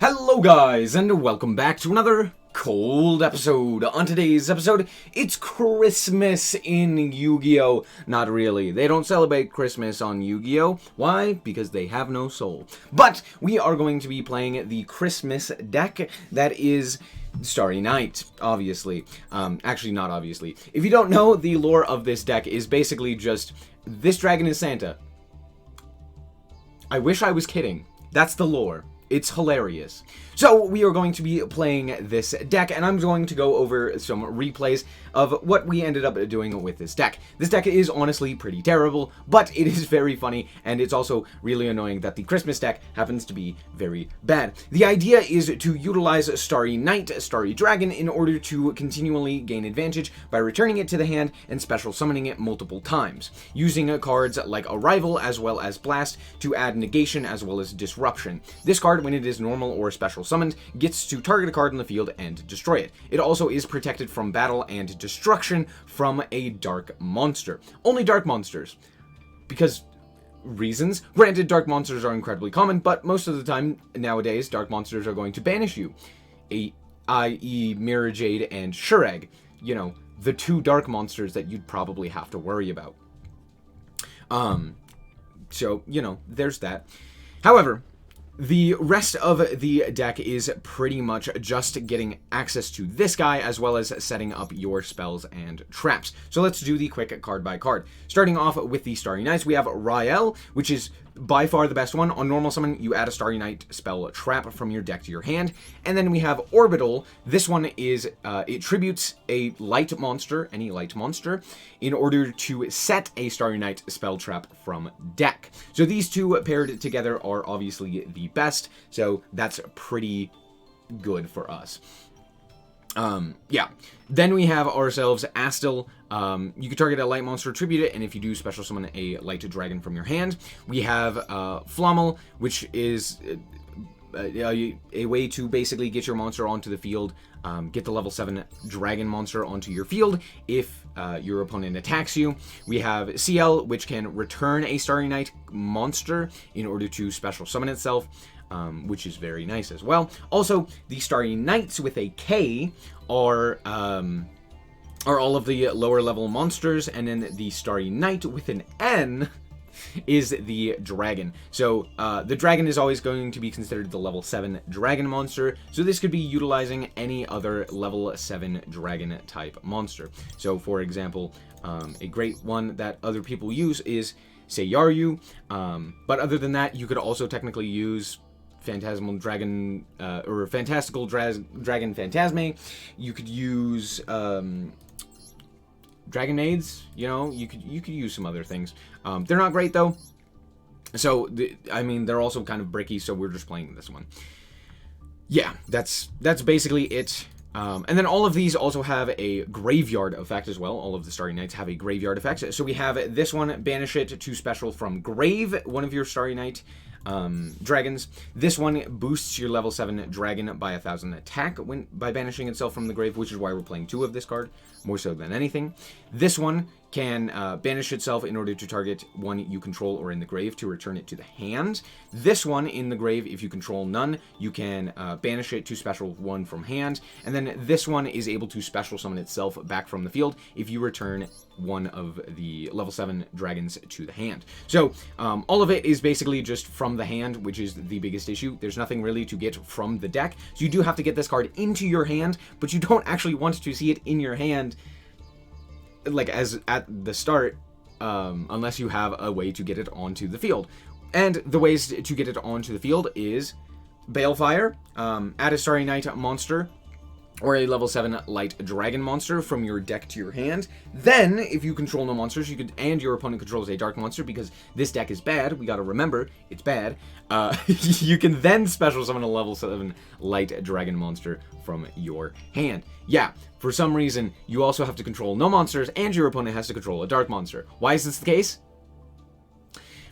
Hello guys, and welcome back to another cold episode. On today's episode, it's Christmas in Yu-Gi-Oh! Not really. They don't celebrate Christmas on Yu-Gi-Oh! Why? Because they have no soul. But we are going to be playing the Christmas deck that is Starry Night, obviously. Actually, not obviously. If you don't know, the lore of this deck is basically just, this dragon is Santa. I wish I was kidding. That's the lore. It's hilarious. So we are going to be playing this deck, and I'm going to go over some replays of what we ended up doing with this deck. This deck is honestly pretty terrible, but it is very funny, and it's also really annoying that the Christmas deck happens to be very bad. The idea is to utilize Starry Night, Starry Dragon, in order to continually gain advantage by returning it to the hand and special summoning it multiple times, using cards like Arrival as well as Blast to add negation as well as disruption. This card, when it is normal or special summoned, gets to target a card in the field and destroy it. It also is protected from battle and destruction from a dark monster. Only dark monsters. Because reasons. Granted, dark monsters are incredibly common, but most of the time nowadays, dark monsters are going to banish you. I.e. Mirror Jade and Shureg. You know, the two dark monsters that you'd probably have to worry about. So, you know, there's that. However, the rest of the deck is pretty much just getting access to this guy as well as setting up your spells and traps. So let's do the quick card by card. Starting off with the Starry Nights, we have Rael, which is by far the best one. On normal summon, you add a Starry Night spell trap from your deck to your hand. And then we have Orbital. This one is, it tributes a light monster, any light monster, in order to set a Starry Night spell trap from deck. So these two paired together are obviously the best. So that's pretty good for us. Yeah. Then we have ourselves Astil. You can target a light monster, tribute it, and if you do, special summon a light dragon from your hand. We have Flommel, which is a way to basically get your monster onto the field, get the level 7 dragon monster onto your field if your opponent attacks you. We have CL, which can return a Starry Night monster in order to special summon itself. Which is very nice as well. Also, the Starry Knights with a K are all of the lower level monsters, and then the Starry Knight with an N is the dragon. So the dragon is always going to be considered the level 7 dragon monster, so this could be utilizing any other level 7 dragon type monster. So for example, a great one that other people use is, say, Yaryu, but other than that, you could also technically use Phantasmal Dragon, or Fantastical Dragon Phantasme. You could use Dragon Maids. You know, you could use some other things. They're not great though. So I mean, they're also kind of bricky. So we're just playing this one. Yeah, that's basically it. And then all of these also have a graveyard effect as well. All of the Starry Nights have a graveyard effect. So we have this one, banish it to special from grave, one of your Starry Night dragons. This one boosts your level 7 dragon by 1,000 attack by banishing itself from the grave, which is why we're playing 2 of this card, more so than anything. This one can banish itself in order to target one you control or in the grave to return it to the hand. This one in the grave, if you control none, you can banish it to special one from hand. And then this one is able to special summon itself back from the field if you return one of the level 7 dragons to the hand. So all of it is basically just from the hand, which is the biggest issue. There's nothing really to get from the deck. So you do have to get this card into your hand, but you don't actually want to see it in your hand like as at the start, unless you have a way to get it onto the field. And the ways to get it onto the field is Balefire, add a Starry Night monster or a level 7 light dragon monster from your deck to your hand. Then, if you control no monsters, you could, and your opponent controls a dark monster, because this deck is bad, we gotta remember, it's bad, you can then special summon a level 7 light dragon monster from your hand. Yeah, for some reason, you also have to control no monsters, and your opponent has to control a dark monster. Why is this the case?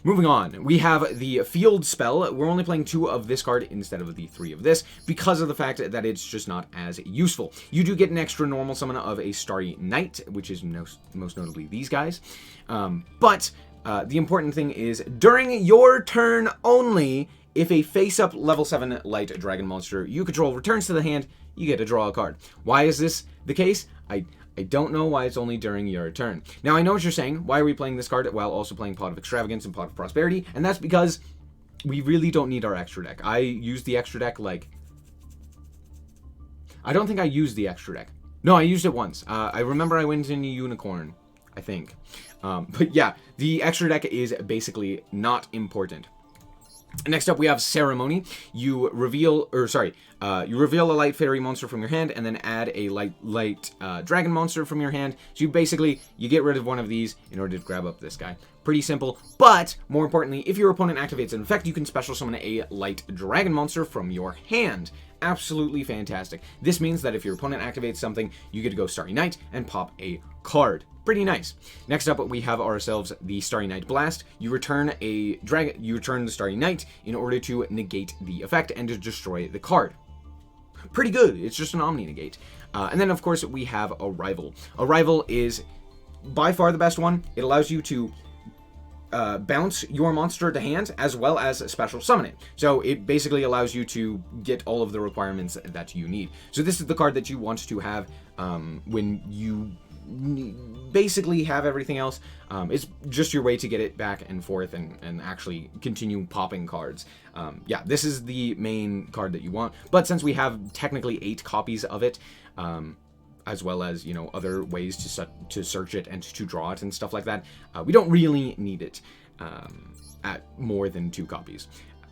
Moving on, we have the field spell. We're only playing 2 of this card instead of the 3 of this because of the fact that it's just not as useful. You do get an extra normal summon of a Starry Night, which is most notably these guys. But the important thing is, during your turn only, If a face-up level 7 light dragon monster you control returns to the hand, you get to draw a card. Why is this the case? I don't know why it's only during your turn. Now, I know what you're saying. Why are we playing this card while also playing Pot of Extravagance and Pot of Prosperity? And that's because we really don't need our extra deck. I used the extra deck, like... I don't think I used the extra deck. No, I used it once. I remember I went in a Unicorn, I think. But yeah, the extra deck is basically not important. Next up, we have Ceremony. You reveal a light fairy monster from your hand, and then add a light dragon monster from your hand. So you get rid of one of these in order to grab up this guy. Pretty simple, but more importantly, if your opponent activates an effect, you can special summon a light dragon monster from your hand. Absolutely fantastic. This means that if your opponent activates something, you get to go Starry Night and pop a card. Pretty nice. Next up, we have ourselves the Starry Night Blast. You return the Starry Night in order to negate the effect and to destroy the card. Pretty good. It's just an Omni negate. And then, of course, we have Arrival. Arrival is by far the best one. It allows you to bounce your monster to hand as well as special summon it. So it basically allows you to get all of the requirements that you need. So this is the card that you want to have when you basically have everything else. It's just your way to get it back and forth and actually continue popping cards. Yeah, this is the main card that you want. But since we have technically 8 copies of it, as well as, you know, other ways to search it and to draw it and stuff like that, we don't really need it at more than 2 copies.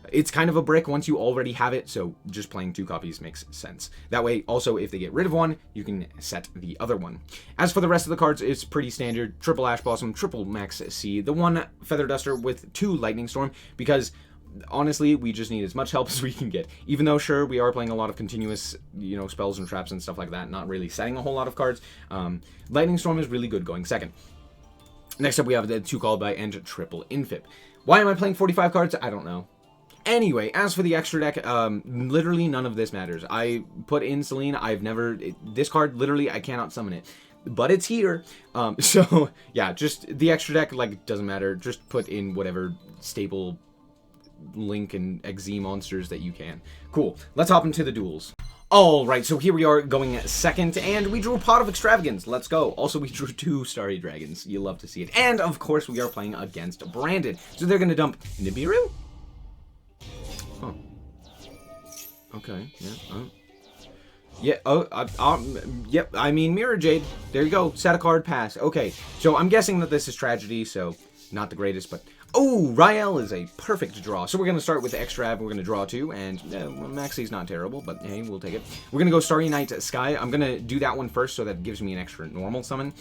It's kind of a brick once you already have it, so just playing 2 copies makes sense. That way, also, if they get rid of one, you can set the other one. As for the rest of the cards, it's pretty standard. Triple Ash Blossom, triple Max C, the 1 Feather Duster with 2 Lightning Storm, because honestly, we just need as much help as we can get. Even though, sure, we are playing a lot of continuous, you know, spells and traps and stuff like that, not really setting a whole lot of cards, Lightning Storm is really good going second. Next up, we have the 2 Call By and triple Infib. Why am I playing 45 cards? I don't know. Anyway, as for the extra deck, literally none of this matters. I put in Selene. This card, literally, I cannot summon it. But it's here. So, yeah, just the extra deck, like, doesn't matter. Just put in whatever staple Link and XZ monsters that you can. Cool. Let's hop into the duels. Alright, so here we are going second, and we drew a Pot of Extravagance. Let's go. Also, we drew 2 Starry Dragons. You love to see it. And, of course, we are playing against Branded. So they're going to dump Nibiru? Oh. Okay, yeah. Yep, I mean, Mirror Jade. There you go. Set a card, pass. Okay, so I'm guessing that this is Tragedy, so not the greatest, but... Oh, Rael is a perfect draw. So we're going to start with Extrav. We're going to draw 2, and Maxi's not terrible, but hey, we'll take it. We're going to go Starry Night Sky. I'm going to do that one first, so that gives me an extra normal summon,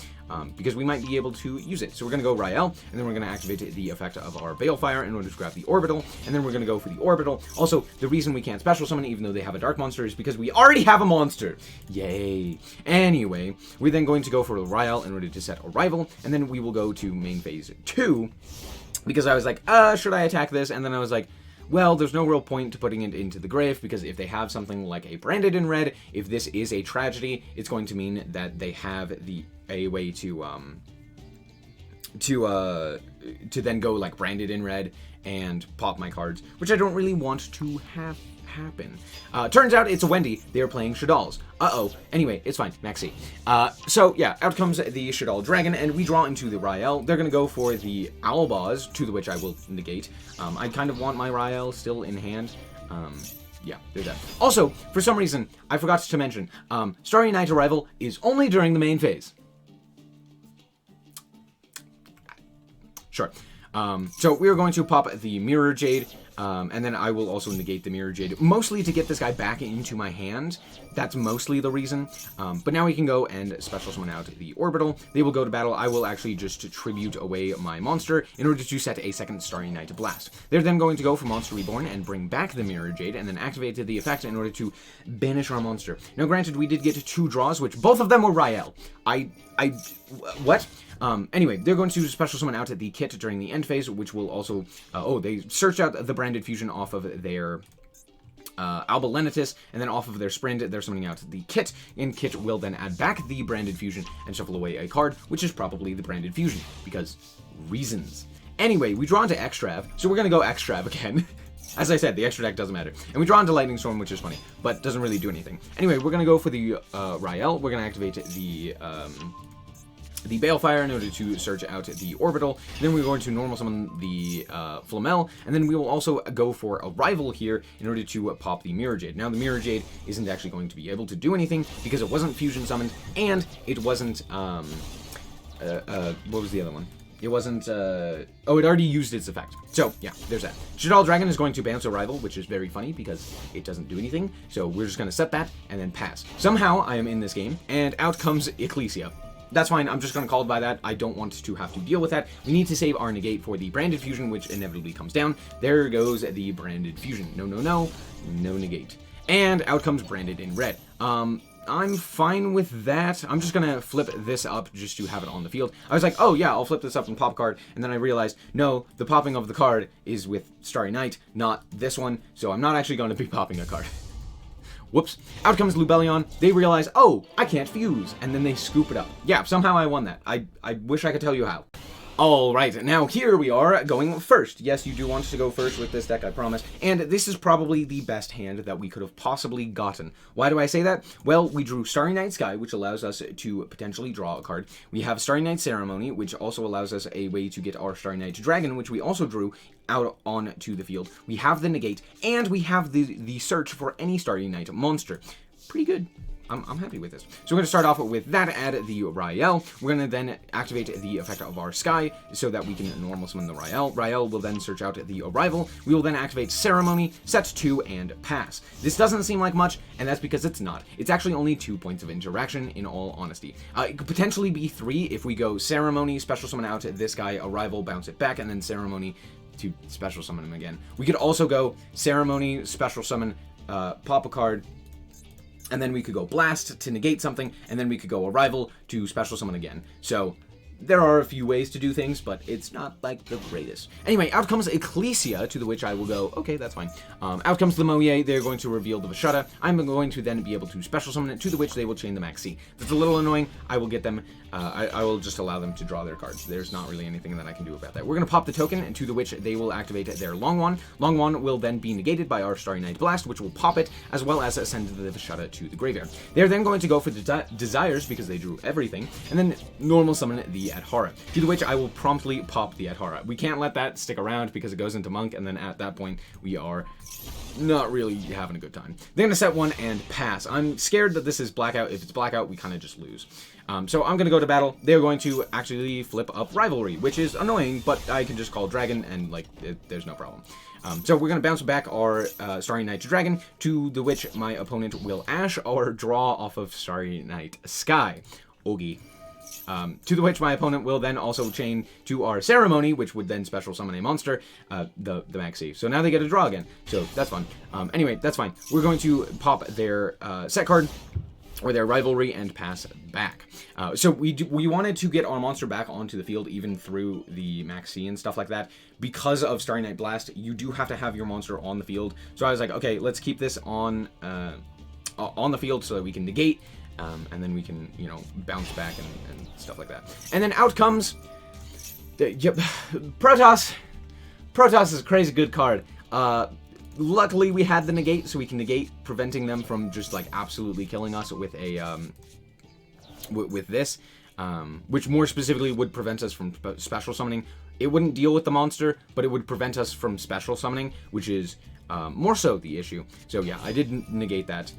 because we might be able to use it. So we're going to go Rael, and then we're going to activate the effect of our Balefire in order to grab the Orbital, and then we're going to go for the Orbital. Also, the reason we can't special summon, even though they have a Dark Monster, is because we already have a monster. Yay. Anyway, we're then going to go for Rael in order to set Arrival, and then we will go to main phase 2, because I was like, should I attack this? And then I was like, well, there's no real point to putting it into the grave, because if they have something like a Branded in red, if this is a Tragedy, it's going to mean that they have a way to then go like Branded in red and pop my cards, which I don't really want to have happen. Turns out it's a Wendy. They are playing Shadal's. Uh-oh. Anyway, it's fine. Maxi. So, yeah, out comes the Shadal Dragon, and we draw into the Rael. They're going to go for the Owlboz, to the which I will negate. I kind of want my Rael still in hand. Yeah, there's that. Also, for some reason, I forgot to mention, Starry Night Arrival is only during the main phase. Sure. So we are going to pop the Mirror Jade, and then I will also negate the Mirror Jade, mostly to get this guy back into my hand. That's mostly the reason. But now we can go and special summon out the Orbital. They will go to battle. I will actually just tribute away my monster in order to set a second Starry Night Blast. They're then going to go for Monster Reborn and bring back the Mirror Jade, and then activate the effect in order to banish our monster. Now, granted, we did get 2 draws, which both of them were Rael. What? Anyway, they're going to special summon out the Kit during the end phase, which will also... they searched out the Branded Fusion off of their Alba Lenitus, and then off of their Sprint, they're summoning out the Kit, and Kit will then add back the Branded Fusion and shuffle away a card, which is probably the Branded Fusion, because reasons. Anyway, we draw into Extrav, so we're going to go Extrav again. As I said, the extra deck doesn't matter. And we draw into Lightning Storm, which is funny, but doesn't really do anything. Anyway, we're going to go for the Ryel. We're going to activate the Balefire in order to search out the Orbital. Then we're going to normal summon the Flamel, and then we will also go for a Rival here in order to pop the Mirror Jade. Now, the Mirror Jade isn't actually going to be able to do anything because it wasn't fusion summoned, and it wasn't, what was the other one? It wasn't, it already used its effect. So, yeah, there's that. Shaddoll Dragon is going to bounce a Rival, which is very funny because it doesn't do anything. So we're just going to set that and then pass. Somehow, I am in this game, and out comes Ecclesia. That's fine, I'm just going to call it by that. I don't want to have to deal with that. We need to save our negate for the Branded Fusion, which inevitably comes down. There goes the Branded Fusion. No, no, no. No negate. And out comes Branded in red. I'm fine with that. I'm just going to flip this up just to have it on the field. I was like, oh yeah, I'll flip this up and pop card. And then I realized, no, the popping of the card is with Starry Night, not this one. So I'm not actually going to be popping a card. Whoops. Out comes Lubellion. They realize, oh, I can't fuse. And then they scoop it up. Yeah, somehow I won that. I wish I could tell you how. Alright, now here we are going first. Yes, you do want to go first with this deck, I promise. And this is probably the best hand that we could have possibly gotten. Why do I say that? Well, we drew Starry Night Sky, which allows us to potentially draw a card. We have Starry Night Ceremony, which also allows us a way to get our Starry Night Dragon, which we also drew out onto the field. We have the negate, and we have the search for any Starry Night monster. Pretty good. I'm happy with this. So we're going to start off with that, add the Ryel. We're going to then activate the effect of our Sky so that we can normal summon the Ryel. Ryel will then search out the Arrival. We will then activate Ceremony, set 2, and pass. This doesn't seem like much, and that's because it's not. It's actually only 2 points of interaction, in all honesty. It could potentially be 3 if we go Ceremony, special summon out this guy, Arrival, bounce it back, and then Ceremony to special summon him again. We could also go Ceremony, special summon, pop a card, and then we could go Blast to negate something, and then we could go Arrival to special summon again. So there are a few ways to do things, but it's not like the greatest. Anyway, out comes Ecclesia, to the which I will go, okay, that's fine. Out comes the Moye, they're going to reveal the Vashetta. I'm going to then be able to special summon it, to the which they will chain the Maxi. That's a little annoying. I will get them, I will just allow them to draw their cards. There's not really anything that I can do about that. We're going to pop the token, to the which they will activate their Long One. Long One will then be negated by our Starry Night Blast, which will pop it, as well as send the Vashetta to the graveyard. They're then going to go for the Desires, because they drew everything, and then normal summon the Adhara, to the which I will promptly pop the Adhara. We can't let that stick around because it goes into Monk, and then at that point, we are not really having a good time. They're going to set 1 and pass. I'm scared that this is Blackout. If it's Blackout, we kind of just lose. So I'm going to go to battle. They're going to actually flip up Rivalry, which is annoying, but I can just call Dragon, and, like, there's no problem. So we're going to bounce back our Starry Night Dragon, to the which my opponent will Ash or draw off of Starry Night Sky. Oogie. To the which my opponent will then also chain to our Ceremony, which would then special summon a monster, the Maxi. So now they get a draw again. So that's fun. Anyway, that's fine. We're going to pop their set card, or their Rivalry, and pass back. So we wanted to get our monster back onto the field, even through the Maxi and stuff like that. Because of Starry Night Blast, you do have to have your monster on the field. So I was like, okay, let's keep this on the field so that we can negate, and then we can, you know, bounce back and stuff like that. And then out comes Protoss. Protoss is a crazy good card. Luckily, we had the negate, so we can negate, preventing them from just, like, absolutely killing us with a, with this, which more specifically would prevent us from special summoning. It wouldn't deal with the monster, but it would prevent us from special summoning, which is more so the issue. So yeah, I did negate that.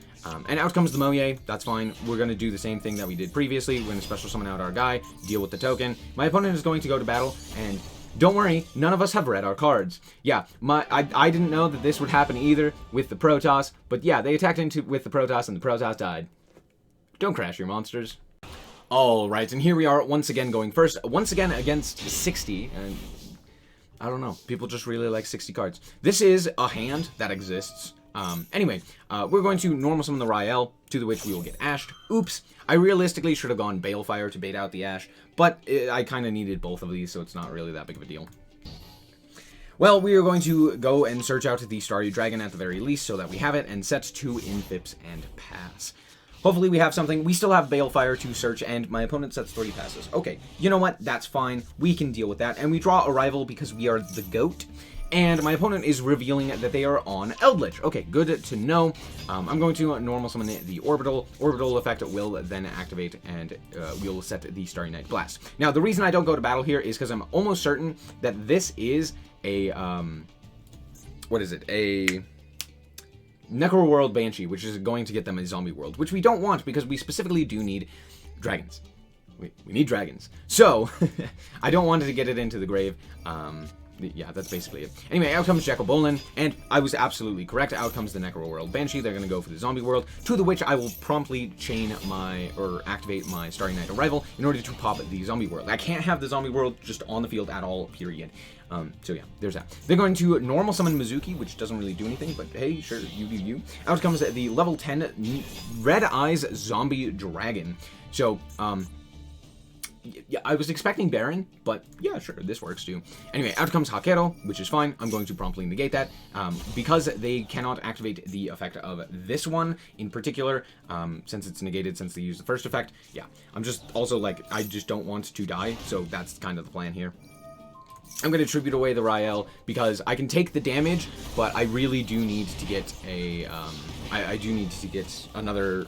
And out comes the Moye. That's fine. We're going to do the same thing that we did previously. We're going to special summon out our guy, deal with the token. My opponent is going to go to battle, and don't worry, none of us have read our cards. Yeah, I didn't know that this would happen either with the Protoss, but yeah, they attacked with the Protoss, and the Protoss died. Don't crash your monsters. Alright, and here we are once again going first, once again against 60, and I don't know, people just really like 60 cards. This is a hand that exists. Anyway, we're going to normal summon the Ryel, to the which we will get Ashed. Oops, I realistically should have gone Balefire to bait out the Ash, but I kind of needed both of these, so it's not really that big of a deal. Well, we are going to go and search out the Starry Dragon at the very least, so that we have it, and set 2 Infips and pass. Hopefully we have something. We still have Balefire to search, and my opponent sets 3 passes. Okay, you know what? That's fine. We can deal with that. And we draw Arrival because we are the GOAT. And my opponent is revealing that they are on Eldlich. Okay, good to know. I'm going to normal summon the Orbital. Orbital effect will then activate, and we'll set the Starry Night Blast. Now, the reason I don't go to battle here is because I'm almost certain that this is a, what is it? A Necro World Banshee, which is going to get them a zombie world, which we don't want because we specifically do need dragons. We need dragons. So, I don't want to get it into the grave. Yeah, that's basically it. Anyway, out comes Jacobolin, and I was absolutely correct. Out comes the Necro World Banshee. They're going to go for the zombie world, to the which I will promptly chain my, or activate my Starry Night Arrival in order to pop the zombie world. I can't have the zombie world just on the field at all, period. So yeah, there's that. They're going to normal summon Mizuki, which doesn't really do anything, but hey, sure, you. Out comes the level 10 Red Eyes Zombie Dragon. So, yeah, I was expecting Baron, but yeah, sure, this works too. Anyway, out comes Hakero, which is fine. I'm going to promptly negate that. Because they cannot activate the effect of this one in particular, since it's negated since they use the first effect. Yeah, I'm just also like, I just don't want to die, so that's kind of the plan here. I'm going to tribute away the Rael because I can take the damage, but I really do need to get a, I do need to get another,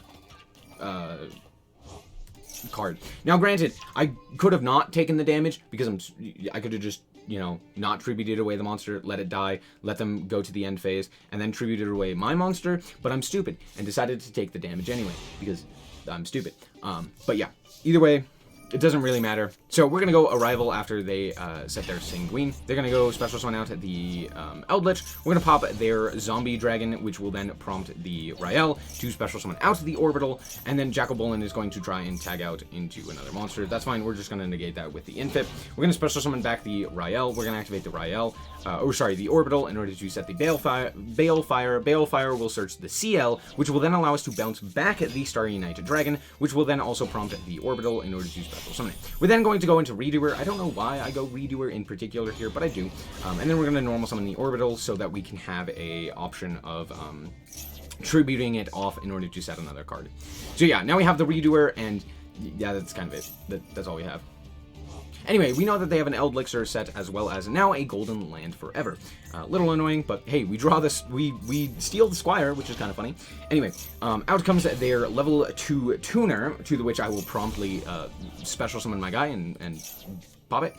card. Now, granted, I could have not taken the damage because I could have just, you know, not tributed away the monster, let it die, let them go to the end phase, and then tributed away my monster, but I'm stupid and decided to take the damage anyway because I'm stupid. But yeah, either way, it doesn't really matter. So we're going to go Arrival after they set their Sanguine. They're going to go special summon out the Eldlich. We're going to pop their Zombie Dragon, which will then prompt the Rael to special summon out the Orbital. And then Jacobolin is going to try and tag out into another monster. That's fine. We're just going to negate that with the Infip. We're going to special summon back the Rael. We're going to activate the Rael. The Orbital in order to set the Balefire. Balefire will search the CL, which will then allow us to bounce back the Starry Night Dragon, which will then also prompt the Orbital in order to special summon it. We're then going to go into Redoer. I don't know why I go Redoer in particular here, but I do. And then we're going to normal summon the Orbital so that we can have a option of tributing it off in order to set another card. So yeah, now we have the Redoer, and yeah, that's kind of it. That's all we have. Anyway, we know that they have an Eldlich set as well as now a Golden Land Forever. Little annoying, but hey, we draw this, we steal the Squire, which is kind of funny. Anyway, out comes their level 2 Tuner, to the which I will promptly special summon my guy and pop it.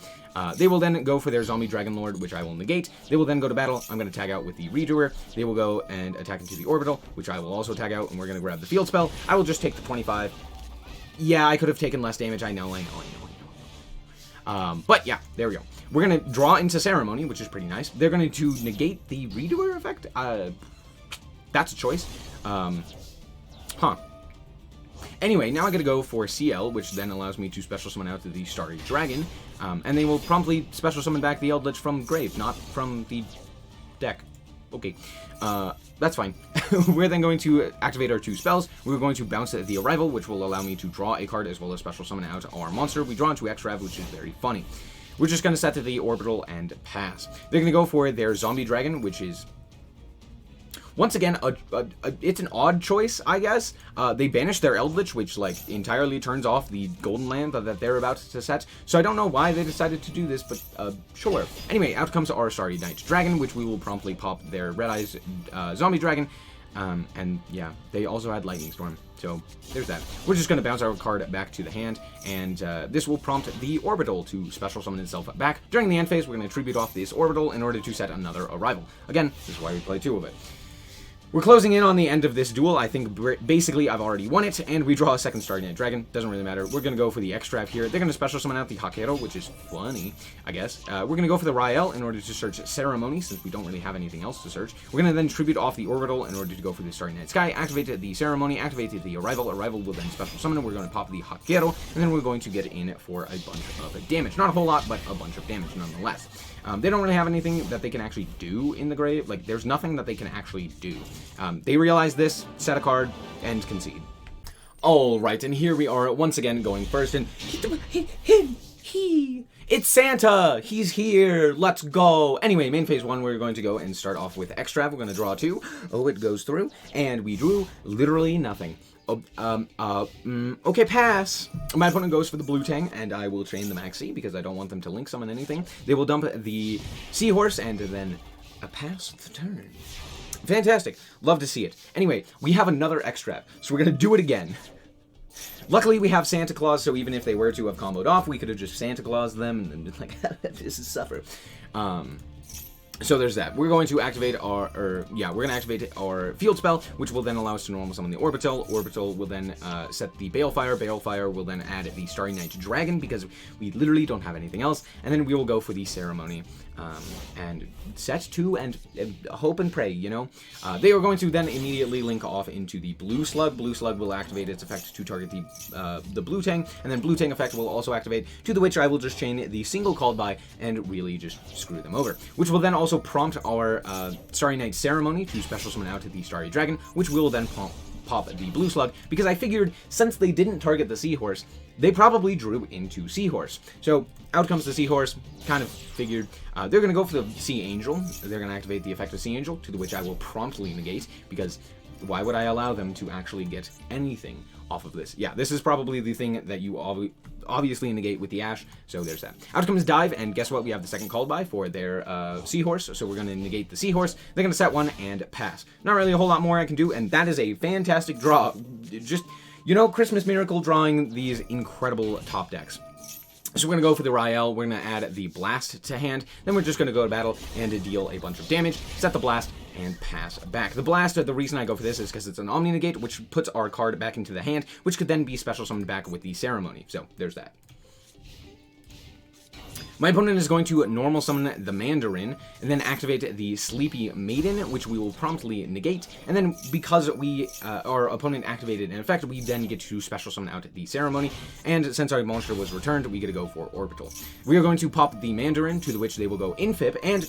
They will then go for their Zombie Dragon Lord, which I will negate. They will then go to battle. I'm going to tag out with the Redoer. They will go and attack into the Orbital, which I will also tag out, and we're going to grab the Field Spell. I will just take the 25. Yeah, I could have taken less damage. I know. But yeah, there we go. We're going to draw into Ceremony, which is pretty nice. They're going to negate the Redoer effect. That's a choice. Anyway, now I gotta go for CL, which then allows me to special summon out the Starry Dragon. And they will promptly special summon back the Eldlich from grave, not from the deck. Okay, that's fine. We're then going to activate our 2 spells. We're going to bounce the Arrival, which will allow me to draw a card as well as special summon out our monster. We draw into Extrav, which is very funny. We're just going to set to the Orbital and pass. They're going to go for their Zombie Dragon, which is, once again, it's an odd choice, I guess. They banish their Eldlich, which, like, entirely turns off the Golden Land that they're about to set. So I don't know why they decided to do this, but sure. Anyway, out comes our Starry Night Dragon, which we will promptly pop their Red Eyes Zombie Dragon. And yeah, they also had Lightning Storm. So there's that. We're just going to bounce our card back to the hand, and this will prompt the Orbital to special summon itself back. During the end phase, we're going to tribute off this Orbital in order to set another Arrival. Again, this is why we play 2 of it. We're closing in on the end of this duel. I think basically I've already won it, and we draw a second Starry Night Dragon. Doesn't really matter. We're going to go for the Extrav here. They're going to special summon out the Hakero, which is funny, I guess. We're going to go for the Rael in order to search Ceremony, since we don't really have anything else to search. We're going to then tribute off the Orbital in order to go for the Starry Night Sky, activate the Ceremony, activate the Arrival. Arrival will then special summon. We're going to pop the Hakero, and then we're going to get in for a bunch of damage. Not a whole lot, but a bunch of damage nonetheless. They don't really have anything that they can actually do in the grave. Like, there's nothing that they can actually do. They realize this, set a card, and concede. Alright, and here we are once again going first, and it's Santa! He's here! Let's go! Anyway, main phase 1, we're going to go and start off with Extrav. We're going to draw 2. Oh, it goes through. And we drew literally nothing. Okay, pass. My opponent goes for the Blue Tang, and I will chain the Maxi because I don't want them to link summon anything. They will dump the Seahorse and then a pass the turn. Fantastic. Love to see it. Anyway, we have another extract, so we're going to do it again. Luckily, we have Santa Claus, so even if they were to have comboed off, we could have just Santa Claus them and been like, this is suffer. So there's that. We're going to activate we're going to activate our field spell, which will then allow us to normal summon the Orbital. Orbital will then set the Balefire. Balefire will then add the Starry Night Dragon, because we literally don't have anything else. And then we will go for the Ceremony. And set to and hope and pray, you know? They are going to then immediately link off into the Blue Slug. Blue Slug will activate its effect to target the Blue Tang, and then Blue Tang effect will also activate, to the which I will just chain the single called by and really just screw them over. Which will then also prompt our Starry Night Ceremony to special summon out the Starry Dragon, which will then pop the Blue Slug, because I figured since they didn't target the Seahorse, they probably drew into Seahorse. So out comes the Seahorse, kind of figured. They're going to go for the Sea Angel. They're going to activate the effect of Sea Angel, to the which I will promptly negate, because why would I allow them to actually get anything off of this? Yeah, this is probably the thing that you obviously negate with the Ash, so there's that. Out comes Dive, and guess what? We have the second called by for their Seahorse, so we're going to negate the Seahorse. They're going to set one and pass. Not really a whole lot more I can do, and that is a fantastic draw. Just, you know, Christmas Miracle drawing these incredible top decks. So we're going to go for the Rael, we're going to add the Blast to hand, then we're just going to go to battle and deal a bunch of damage, set the Blast, and pass back. The Blast, the reason I go for this is because it's an Omni Negate, which puts our card back into the hand, which could then be special summoned back with the Ceremony. So there's that. My opponent is going to normal summon the Mandarin, and then activate the Sleepy Maiden, which we will promptly negate, and then because our opponent activated an effect, we then get to special summon out the Ceremony, and since our monster was returned, we get to go for Orbital. We are going to pop the Mandarin, to the which they will go Infip, and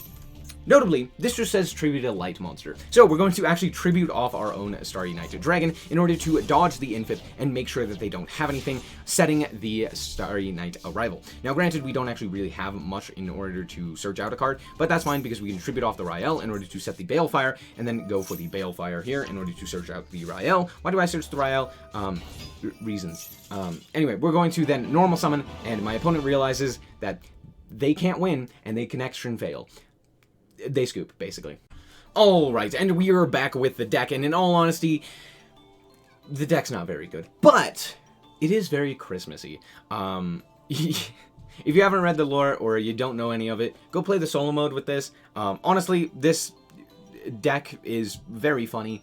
notably, this just says tribute a light monster. So we're going to actually tribute off our own Starry Night Dragon in order to dodge the Infip and make sure that they don't have anything, setting the Starry Night Arrival. Now granted, we don't actually really have much in order to search out a card, but that's fine because we can tribute off the Rael in order to set the Balefire, and then go for the Balefire here in order to search out the Rael. Why do I search the Rael? Reasons. Anyway, we're going to then normal summon, and my opponent realizes that they can't win, and they can action fail. They scoop, basically. Alright, and we are back with the deck, and in all honesty, the deck's not very good. But it is very Christmassy. If you haven't read the lore, or you don't know any of it, go play the solo mode with this. Honestly, this deck is very funny.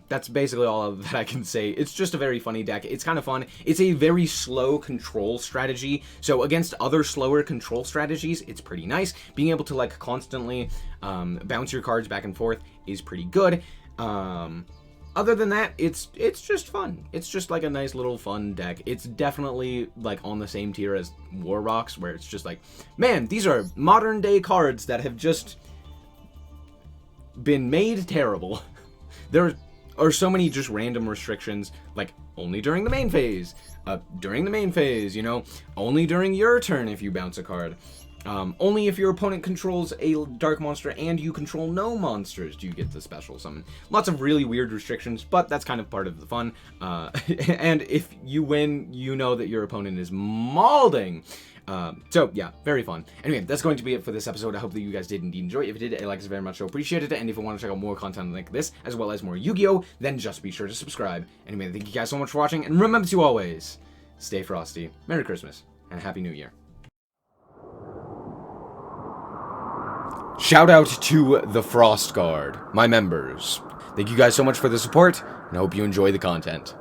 That's basically all that I can say. It's just a very funny deck. It's kind of fun. It's a very slow control strategy. So against other slower control strategies, it's pretty nice. Being able to like constantly bounce your cards back and forth is pretty good. Other than that, it's just fun. It's just like a nice little fun deck. It's definitely like on the same tier as War Rocks, where it's just like, man, these are modern day cards that have just been made terrible. There are so many just random restrictions, like only during the main phase, you know, only during your turn if you bounce a card, only if your opponent controls a dark monster and you control no monsters do you get the special summon. Lots of really weird restrictions, but that's kind of part of the fun, and if you win, you know that your opponent is mauling. So yeah, very fun. Anyway, that's going to be it for this episode. I hope that you guys did indeed enjoy it. If you did, a like is very much so appreciated. And if you want to check out more content like this, as well as more Yu-Gi-Oh, then just be sure to subscribe. Anyway, thank you guys so much for watching, and remember to always stay frosty. Merry Christmas, and Happy New Year. Shout out to the Frost Guard, my members. Thank you guys so much for the support, and I hope you enjoy the content.